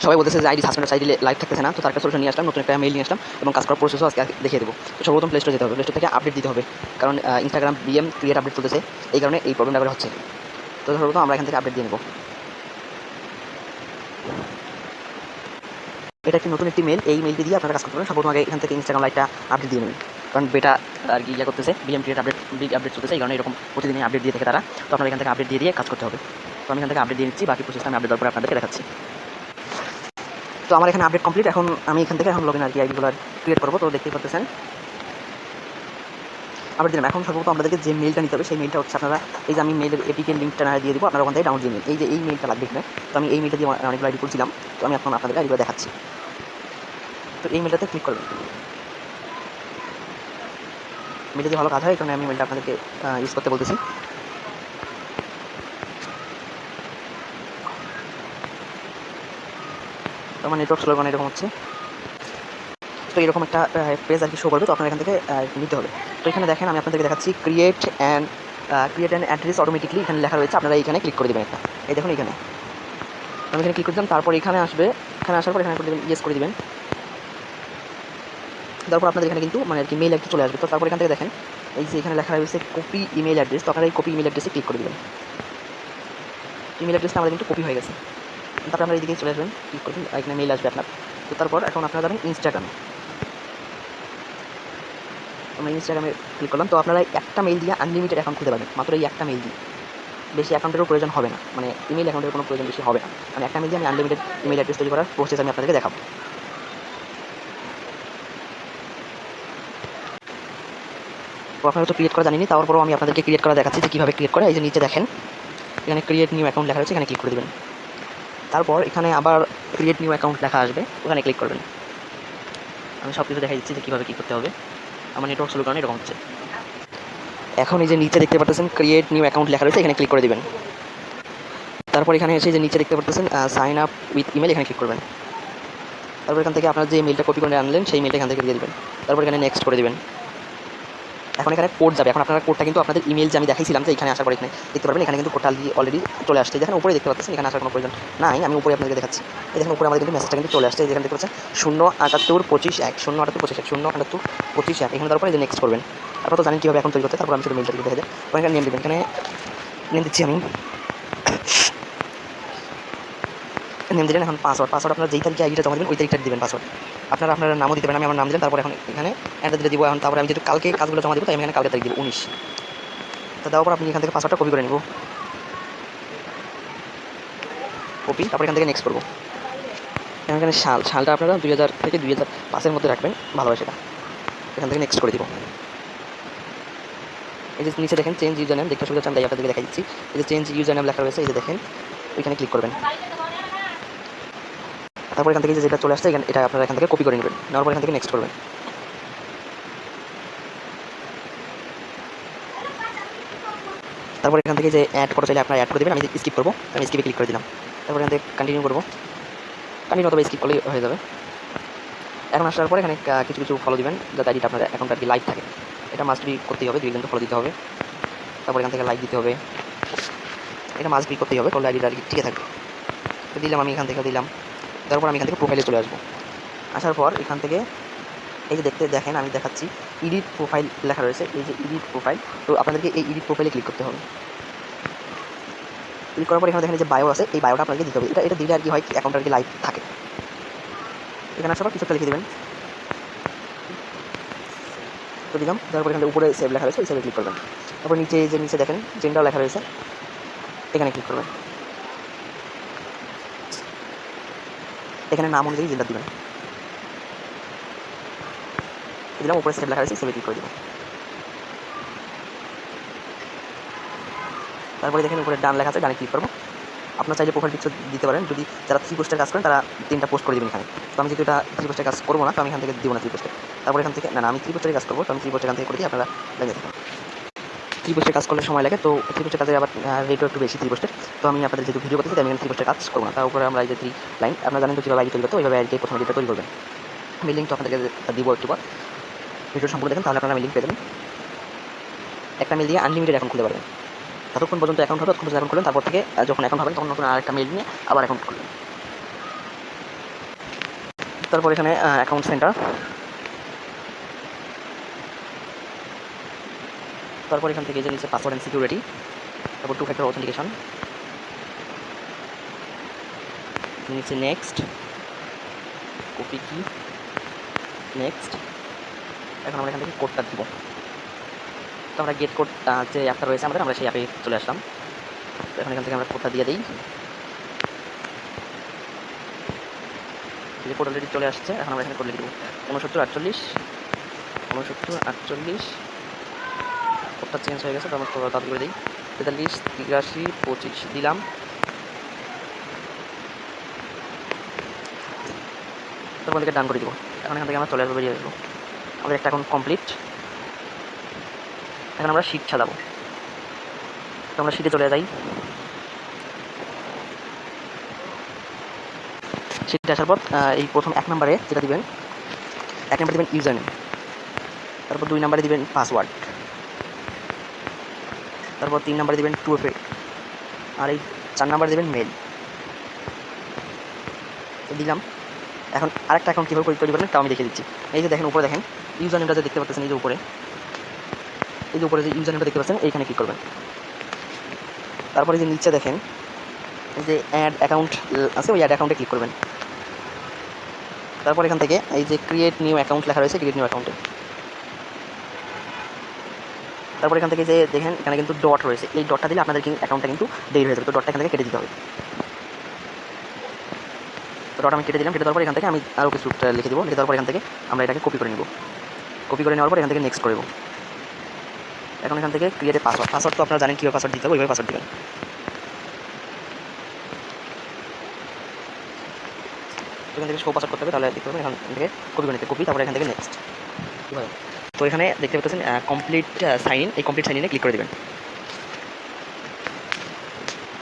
সবাই বলতেছে যে আইডি সাসপেন্ড আইডি লাইভ থাকতেছে না, তো তার একটা সলিউশন নিয়ে আসলাম, নতুন একটা মেইল নিয়ে আসলাম এবং কাজ করার প্রসেসও আজকে দেখিয়ে দেবো। তো সর্বপ্রথম প্লে স্টোরে যেতে হবে, প্লে স্টোর থেকে আপডেট দিতে হবে, কারণ ইনস্টাগ্রাম বিএম ক্রিয়েট আপডেট চলতেছে, এই কারণে এই প্রবলেমটা করে হচ্ছে। তো সর্বপ্রথম আমরা এখান থেকে আপডেট দিয়ে নেব। এটা একটি নতুন একটি মেল, এই মেলটি দিয়ে আপনারা কাজ করতে পারেন। সর্বপ্রথম আগে এখান থেকে ইনস্টাগ্রাম লাইভটা আপডেট দিয়ে নেবেন, কারণ বেটা আর কি ইয়া করতেছে, BM create update big update চলতেছে, এই কারণে এরকম প্রতিদিনই আপডেট দিয়ে থাকে তারা। তো আপনারা এখান থেকে আপডেট দিয়ে কাজ করতে হবে। তো আমি এখান থেকে আপডেট দিয়ে নিচ্ছি, বাকি প্রসেসটা আমি আপডেট দেওয়ার পরে আপনাদেরকে দেখাচ্ছি। তো আমার এখানে আপডেট কমপ্লিট। এখন আমি এখান থেকে লগইন আর কি আইডিগুলো ক্রিয়েট করবো। তো দেখতেই পাচ্ছেন আপডেট দিলাম। এখন সর্বপ্রথম আপনাদেরকে যে মেলটা নিতে হবে সেই মেলটা হচ্ছে, আপনারা এই যে আমি মেলের এপিকে লিঙ্কটা দিয়ে দিব, আপনারা ওখান থেকে ডাউনলোড দিয়ে নিন। এই যে এই মেলটা লাগবে এখানে, তো আমি এই মেলটা দিয়ে অনেকগুলো আইডি করছিলাম, তো আমি এখন আপনাদের আইডিগুলো দেখাচ্ছি। তো এই মেলটাতে ক্লিক করবেন, মেলটা দিয়ে ভালো কাজ হয়, এই কারণে আমি মেলটা আপনাদেরকে ইউজ করতে বলতেছি। তো আমার নেটওয়ার্ক স্লো এরকম হচ্ছে, তো এরকম একটা পেজ আর কি শো করবে, তো আপনার এখান থেকে নিতে হবে। তো এখানে দেখেন আমি আপনাদেরকে দেখাচ্ছি ক্রিয়েট অ্যান্ড অ্যাড্রেস অটোমেটিকলি এখানে লেখা রয়েছে, আপনারা এইখানে ক্লিক করে দেবেন একটা। এই দেখুন এখানে আমি এখানে ক্লিক করে দিলাম, তারপর এখানে আসবে, এখানে আসার পর এখানে করে দেবেন ইয়েস করে দেবেন। তারপর আপনাদের এখানে কিন্তু মানে আর কি মেল একটু চলে আসবে। তো তারপর এখান থেকে দেখেন এই যে এখানে লেখা রয়েছে কপি ইমেল অ্যাড্রেস, তো আপনারা এই কপি ইমেল অ্যাড্রেসে ক্লিক করে দেবেন। ইমেল অ্যাড্রেসটা আমাদের কিন্তু কপি হয়ে গেছে। তারপর আপনারা এইদিকে চলে আসবেন, ক্লিক করবেন, এখানে মেল আসবে আপনার। তো তারপর এখন আপনারা যাবেন ইনস্টাগ্রামে, আমরা ইনস্টাগ্রামে ক্লিক করলাম। তো আপনারা একটা মেল দিয়ে আনলিমিটেড অ্যাকাউন্ট খুলতে পারবেন, মাত্র এই একটা মেল দিয়ে, বেশি অ্যাকাউন্টেরও প্রয়োজন হবে না, মানে ইমেল অ্যাকাউন্টের কোনো প্রয়োজন বেশি হবে না। মানে একটা মেল দিয়ে আমি আনলিমিটেড ইমেল অ্যাড্রেস তৈরি করার প্রসেস আমি আপনাদেরকে দেখাবো। তো আপনারা তো ক্রিয়েট করা জানেনি, তারপরেও আমি আপনাদেরকে ক্রিয়েট করা দেখাচ্ছি যে কীভাবে ক্রিয়েট করে। এই যে নিচে দেখেন এখানে ক্রিয়েট নিউ অ্যাকাউন্ট লেখা রয়েছে, এখানে ক্লিক করে দেবেন। তারপর এখানে আবার ক্রিয়েট নিউ অ্যাকাউন্ট লেখা আসবে, ওখানে ক্লিক করবেন। আমি সব কিছু দেখা দিচ্ছি যে কীভাবে কী করতে হবে। আমার নেটওয়ার্ক স্লো কারণে এরকম হচ্ছে। এখন এই যে নিচে দেখতে পাচ্ছেন ক্রিয়েট নিউ অ্যাকাউন্ট লেখা রয়েছে, এখানে ক্লিক করে দেবেন। তারপর এখানে এসে যে নিচে দেখতে পাচ্ছেন সাইন আপ উইথ ইমেল, এখানে ক্লিক করবেন। তারপর এখান থেকে আপনার যে মেলটা কপি করে আনলেন সেই মেলটা এখান থেকে দিয়ে দেবেন। তারপর এখানে নেক্সট করে দেবেন। এখন এখানে কোড যাবে, এখন আপনারা কোডটা কিন্তু আপনাদের ইমেল যে আমি দেখাইছিলাম যে এখানে আসার পর এখানে দেখতে পারবেন, এখানে কিন্তু কোডটা অলরেডি চলে আসছে। দেখেন উপরে দেখতে পাচ্ছেন, এখানে আসার কোনো প্রয়োজন নাই, আমি উপরে আপনাদেরকে দেখাচ্ছি। এই দেখেন উপরে আমাদের কিন্তু মেসেজটা কিন্তু চলে আসছে, যেখানে দেখতে পাচ্ছেন 07825 07825 এখানে তারপরে যে নেক্সট করবেন। আপনারা তো জানেন কীভাবে এখন তৈরি করতে। তারপর আমি শুধু মেলটা দেখে দেয়, এখানে নেম দেবেন, এখানে নেম দিচ্ছি আমি, নেম দিলেন। এখন পাসওয়ার্ড আপনারা যেই তারিখে আইডিটা জমা দেবেন ওই তারিখটা দিবেন পাসওয়ার্ড। আপনারা আপনার নামও দিতে পারেন, আমি আমার নাম দিলাম। তারপর এখন এখানে অ্যাড্রেস দিয়ে দিব। এখন তারপরে আমি যেহেতু কালকে কাজগুলো জমা দেবো, তাই আমি এখানে কালকে তারিখ দিব 19। তো দেওয়ার পর আপনি এখান থেকে পাসওয়ার্ডটা কপি করে নেব, কপি। তারপর এখান থেকে নেক্সট করবো। এখানে সালটা আপনারা 2000 থেকে 2005-এর মধ্যে রাখবেন, ভালো হয় সেটা। এখান থেকে নেক্সট করে দিব। এই যে নিচে দেখেন চেঞ্জ ইউজার নেম, দেখতে সুবিধা হচ্ছে, আমি আপনাদেরকে দেখাই দিচ্ছি। এই যে চেঞ্জ ইউজার নেম লেখা রয়েছে, এই যে দেখেন ওইখানে ক্লিক করবেন। তারপর এখান থেকে যেটা চলে আসছে এটা আপনারা এখান থেকে কপি করে নেবেন, নেওয়ার পর এখান থেকে নেক্সট করবেন। তারপর এখান থেকে যে অ্যাড ফটো চাইলে আপনারা অ্যাড করে দেবেন, আমি স্কিপ করবো, আমি স্কিপে ক্লিক করে দিলাম। তারপর এখান থেকে কন্টিনিউ করবো, কন্টিনিউ অথবা স্কিপ করলেই হয়ে যাবে। এখন আসার পর এখানে কিছু কিছু ফলো দিবেন, যাতে আইডিটা আপনার অ্যাকাউন্ট আর কি লাইভ থাকে। এটা মাস্ট বি করতেই হবে, 2 কিন্তু ফলো দিতে হবে। তারপর এখান থেকে লাইক দিতে হবে, এটা মাস্ট বি করতেই হবে, করলে আইডিটা আর কি ঠিক থাকবে। তো দিলাম, আমি এখান থেকে দিলাম। তারপর আমি এখান থেকে প্রোফাইলে চলে আসবো। আসার পর এখান থেকে এই যে দেখেন আমি দেখাচ্ছি এডিট প্রোফাইল লেখা রয়েছে, এই যে এডিট প্রোফাইল। তো আপনাদেরকে এই এডিট প্রোফাইলে ক্লিক করতে হবে। ক্লিক করার পর এখানে দেখেন যে বায়ো আছে, এই বায়োটা আপনাকে দিতে হবে। এটা দিলে আর কি হয়, অ্যাকাউন্ট আর কি লাইভ থাকে। এখানে আসার পর কিছু একটা লিখে দেবেন, তো দিলাম। তারপর এখানে উপরে সেভ লেখা রয়েছে, এই সেভে ক্লিক করবেন। তারপর নিচে দেখেন জেন্ডার লেখা রয়েছে, এখানে ক্লিক করবেন। এখানে নাম অনুযায়ী জেন্ডার দিবেন, দিলাম। উপরে সেভ লেখা রয়েছে, সেভে ক্লিক করে দেবেন। তারপরে দেখেন উপরে ডান লেখা আছে, ডানে ক্লিক করবো। আপনার চাইলে প্রোফাইল পিকচার দিতে পারেন, যদি যারা 3 পোস্টের কাজ করেন তারা 3টা পোস্ট করে দেবেন এখানে। তো আমি যেহেতু এটা 3 পোস্টের কাজ করবো না, তো আমি এখান থেকে দিব না 3 পোস্টে। তারপর এখান থেকে আমি 3 পোস্টের কাজ করবো, তো আমি 3 পোস্টের এখান থেকে করে দিই, আপনারা লাগিয়ে থাকুন। 3 পোস্টের কাজ করলে সময় লাগে, তো 3 পোস্টের কাজে আবার রেটও একটু বেশি 3 পোস্টের। তো আমি আপনাদের যেহেতু ভিডিও করতেছি, আমি এখানে 3 পোস্টের কাজ করবো না। তার উপরে আমরা এই যে 3 লাইন, আপনারা জানেন তো কীভাবে আইডি তৈরি করতে, ওইভাবে আইডিটাই প্রথমে যেটা তৈরি করবেন। আমি লিঙ্ক তো আপনাদেরকে দিব একটু পর, ভিডিও সম্পূর্ণ দেখেন, তাহলে আপনারা লিঙ্ক পেয়ে যাবেন। একটা মেল দিয়ে আনলিমিটেড অ্যাকাউন্ট খুলতে পারবেন। ততক্ষণ পর্যন্ত অ্যাকাউন্ট হবে, ততক্ষণ পর্যন্ত অ্যাকাউন্ট খুলবেন। তারপর থেকে যখন অ্যাকাউন্ট হবে তখন নতুন আরেকটা মেল নিয়ে আবার অ্যাকাউন্ট খুলবেন। তারপর এখানে অ্যাকাউন্ট সেন্টার, তারপর এখান থেকে যে নিচে পাসওয়ার্ড অ্যান্ড সিকিউরিটি, তারপর 2 ফ্যাক্টর অথেন্টিকেশন, নিচে নেক্সট, কপি কি, নেক্সট। এখন আমরা এখান থেকে কোডটা দিব। তো আমরা গেট কোড যে অ্যাপটা রয়েছে আমাদের, আমরা সেই অ্যাপে চলে আসলাম। তো এখন এখান থেকে আমরা কোডটা দিয়ে দিই। যে কোড অলরেডি চলে আসছে, এখন আমরা এখানে কোড লিখে দেবো 6948, কোডটা চেঞ্জ হয়ে গেছে, তো আমরা তাড়াতাড়ি করে দিই 43 83 25 দিলাম। তারপর থেকে ডান করে দিব। এখন এখান থেকে আমরা চলে আসবো, বেরিয়ে আসবো। আমাদের একটা অ্যাকাউন্ট কমপ্লিট। এখন আমরা শিট সাজাবো। তো আমরা শিটে চলে যাই। শিটে আসার পর এই প্রথম 1 নম্বরে যেটা দিবেন, 1 নম্বরে দিবেন ইউজার নেম, তারপর 2 নম্বরে দিবেন পাসওয়ার্ড, তারপর 3 নম্বরে দিবেন 2FA, আর এই 4 নম্বরে দিবেন মেল। তো দিলাম। এখন আরেকটা অ্যাকাউন্ট কীভাবে তৈরি করবেন তাও আমি দেখিয়ে দিচ্ছি। এই যে দেখেন উপরে দেখেন ইউজার নেমটা যে দেখতে পাচ্ছেন, এই যে উপরে যে ইউজার নেমটা দেখতে পাচ্ছেন এইখানে ক্লিক করবেন। তারপরে যে নিচে দেখেন এই যে অ্যাড অ্যাকাউন্ট আছে, ওই অ্যাড অ্যাকাউন্টে ক্লিক করবেন। তারপর এখান থেকে এই যে ক্রিয়েট নিউ অ্যাকাউন্ট লেখা রয়েছে, ক্রিয়েট নিউ অ্যাকাউন্টে। তারপর এখান থেকে যে দেখেন এখানে কিন্তু ডট রয়েছে, এই ডটটা দিলে আপনাদের অ্যাকাউন্টটা কিন্তু দেরি হয়ে যাবে, তো ডটটা এখান থেকে কেটে দিতে হবে। তো ডট আমি কেটে দিলাম। কেটে দেওয়ার পর এখান থেকে আমি আরও কিছু লিখে দেবো। লিখে দেওয়ার পর এখান থেকে আমরা এটাকে কপি করে নেব। কপি করে নেওয়ার পর এখান থেকে নেক্সট করব। এখন এখান থেকে ক্রিয়েট পাসওয়ার্ড তো আপনারা জানেন কীভাবে পাসওয়ার্ড দিতে হবে, ওইভাবে পাসওয়ার্ড দেবেন। এখান থেকে শো পাসওয়ার্ড করতে হবে, তাহলে দেখতে পাবেন এখান থেকে কপি করে নিতে, কপি, তারপরে এখান থেকে নেক্সট। তো এখানে দেখতে পাচ্ছেন কমপ্লিট সাইন ইন, এই কমপ্লিট সাইন ইনে ক্লিক করে দেবেন।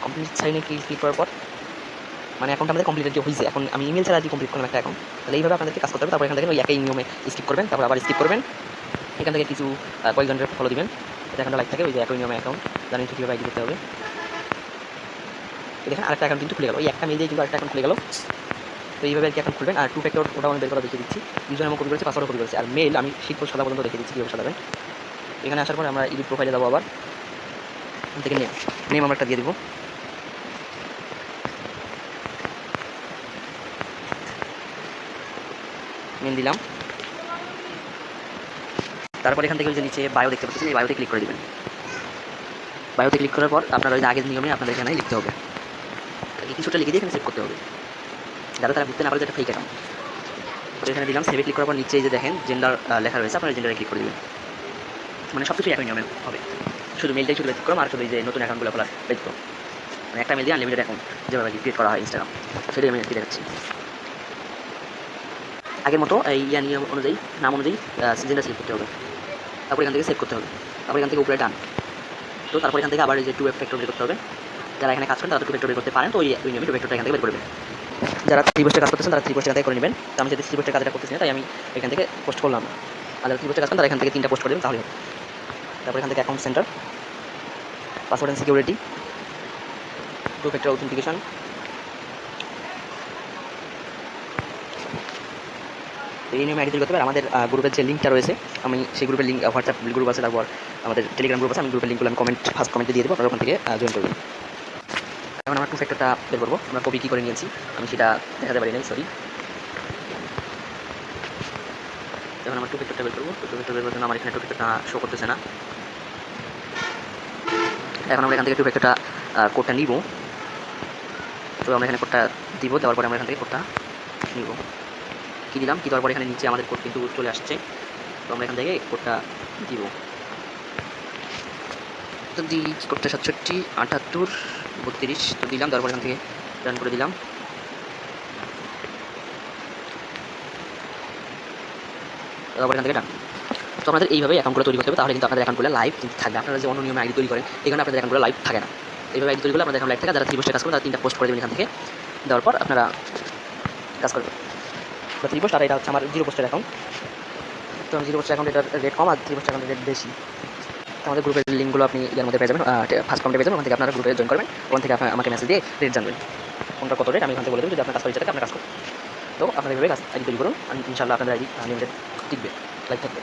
কমপ্লিট সাইন ইনে ক্লিক করার পর মানে অ্যাকাউন্ট আমাদের কমপ্লিট হয়েছে। এখন আমি ইমেল ছাড়া যদি কমপ্লিট করলাম একটা অ্যাকাউন্ট, তাহলে এইভাবে আপনাদেরকে কাজ করতে হবে। তারপর এখান থেকে ওই একই নিয়মে স্কিপ করবেন, তারপর আবার স্কিপ করবেন। এখান থেকে কিছু কয়েকজনের ফলো দিবেন, এটা এখানে লাইক থাকে, ওই যে একই নিয়মে অ্যাকাউন্ট জানেন কীভাবে আইডি করতে হবে। দেখেন আরেকটা অ্যাকাউন্ট কিন্তু খুলে গেল, ওই একটা মেল দিয়ে কিন্তু আরেকটা অ্যাকাউন্ট খুলে গেল। তো এইভাবে আর কি অ্যাকাউন্ট খুলবেন। আর 2 ফ্যাক্টর ওটাও আমি বের করে দেখিয়ে দিচ্ছি। ইউজার নাম কপি করেছি, পাসওয়ার্ডও কপি করেছি, আর মেল আমি শীত সাদা পর্যন্ত দেখিয়ে দিচ্ছি কীভাবে সাজাবেন। এখানে আসার পরে আমরা এডিট প্রোফাইলে যাবো, আবার এখান থেকে নেম আমরা একটা দিয়ে দিব। নেম দিলাম। তারপর এখান থেকে ওই যে নিচে বায়ো দেখতে পাচ্ছেন, এই বায়োতে ক্লিক করে দেবেন। বায়োতে ক্লিক করার পর আপনারা ওই যে আগের নিয়মে আপনাদের এখানে লিখতে হবে, কিছুটা লিখে দিয়ে এখানে সেভ করতে হবে, যাতে তারা বুঝতে না পারে যে এটা ফেক অ্যাকাউন্ট। তো এখানে দিলাম, সেভে ক্লিক করার পর নিচে যে দেখেন জেন্ডার লেখা রয়েছে, আপনারা জেন্ডারে ক্লিক করে দেবেন। মানে সব কিছু একই নিয়মে হবে, শুধু মেলটাই শুধু ব্যতিক্রম, আর শুধু এই যে নতুন অ্যাকাউন্টগুলো খোলার ব্যতিক্রম। মানে একটা মেল দিয়ে আনলিমিটেড অ্যাকাউন্ট যেভাবে ক্রিয়েট করা হয় ইনস্টাগ্রাম, সেটাই আমি দেখাচ্ছি। আগের মতো এই নিয়ম অনুযায়ী, নাম অনুযায়ী জেন্ডার সিলেক্ট করতে হবে, তারপর এখান থেকে সেভ করতে হবে, তারপর এখান থেকে উপরে ডান। তো তারপর এখান থেকে আবার এই যে 2 ফ্যাক্টর বের করতে হবে। যারা এখানে কাজ করেন তারা 2 ফ্যাক্টর বের করতে পারেন, তো ওই নিয়মে 2 ফ্যাক্টরটা এখান থেকে বের করবেন। যারা 3 পোস্টে কাজ করতেছেন তারা 3 পোস্ট এখান থেকে করে নেবেন। তো আমি যদি 3 পোস্টের কাজটা করতেছি না, তাই আমি এখান থেকে পোস্ট করলাম না। আর যারা 3 পোস্টে কাজ করেন তারা এখান থেকে 3টা পোস্ট করে দেবেন, তাহলে হবে। তারপর এখান থেকে account centre, password and security, 2 factor authentication, এই নিয়মে আইডি তৈরি করতে হবে। আমাদের গ্রুপের যে লিঙ্কটা রয়েছে, আমি সেই গ্রুপের লিঙ্ক, হোয়াটসঅ্যাপ গ্রুপ আছে, তারপর আমাদের টেলিগ্রাম গ্রুপ আছে, আমি গ্রুপের লিঙ্কগুলো আমি ফার্স্ট কমেন্টে দিয়ে দেবো, আপনারা ওখান থেকে জয়েন করবেন। এখন আমরা 2 ফ্যাক্টরটা বের করবো। আমরা কপি কী করে নিয়েছি আমি সেটা দেখাতে পারি নাই, সরি। এখন আমরা 2 ফ্যাক্টরটা বের করবো। 2 ফ্যাক্টর বের করার জন্য আমার এখানে 2 ফ্যাক্টরটা শো করতেছে না। এখন আমরা এখান থেকে 2 ফ্যাক্টরটা কোডটা নিব। তো আমরা এখানে কোডটা দিব, দেওয়ার পরে আমরা এখান থেকে কোডটা নিব। কী দিলাম, কী দেওয়ার পরে এখানে নিচে আমাদের কোড কিন্তু চলে আসছে। তো আমরা এখান থেকে কোডটা দিব। তো দিই কোডটা 67 78 32, তো দিলাম। দেওয়ার পরে এখান থেকে রান করে দিলাম। তারপর এখান থেকে ডান। তো আপনাদের এইভাবে অ্যাকাউন্টগুলো তৈরি করতে হবে, তাহলে কিন্তু আপনাদের অ্যাকাউন্টগুলো লাইভ কিন্তু থাকবে। আপনারা যে অন্য নিয়মে আইডি তৈরি করেন, এখানে আপনাদের অ্যাকাউন্টগুলো লাইভ থাকে না। এইভাবে আইডি তৈরি করলে আপনাদের এখন লাইভ থাকে। যারা 3 পোস্টে কাজ করেন তারা 3টা পোস্ট করে দেবেন এখান থেকে। দেওয়ার পর আপনারা কাজ করবেন। তো 3 পোস্ট, আর এটা হচ্ছে আমার 0 পোস্টের অ্যাকাউন্ট। তো 0 পোস্টের অ্যাকাউন্ট এটার রেট কম, আর 3 পোস্টের অ্যাকাউন্টের রেট বেশি। আমাদের গ্রুপের লিঙ্কগুলো আপনি এর মধ্যে পেয়ে যাবেন, ফার্স্ট কমেন্টে পেয়ে যাবেন। ওখান থেকে আপনারা গ্রুপে জয়েন করবেন, ওখান থেকে আমাকে মেসেজ দিয়ে রেট জানবেন, কোনটা কত রেট আমি ওখান থেকে বলে দেবো। যদি আপনার কাজ করে যেটাকে আপনার কাজ করবেন। তো আপনারা এইভাবে আইডি তৈরি করুন, ইনশাআল্লাহ আপনাদের আইডি আনলিমিটেড টিকবে, লাইভ থাকবে।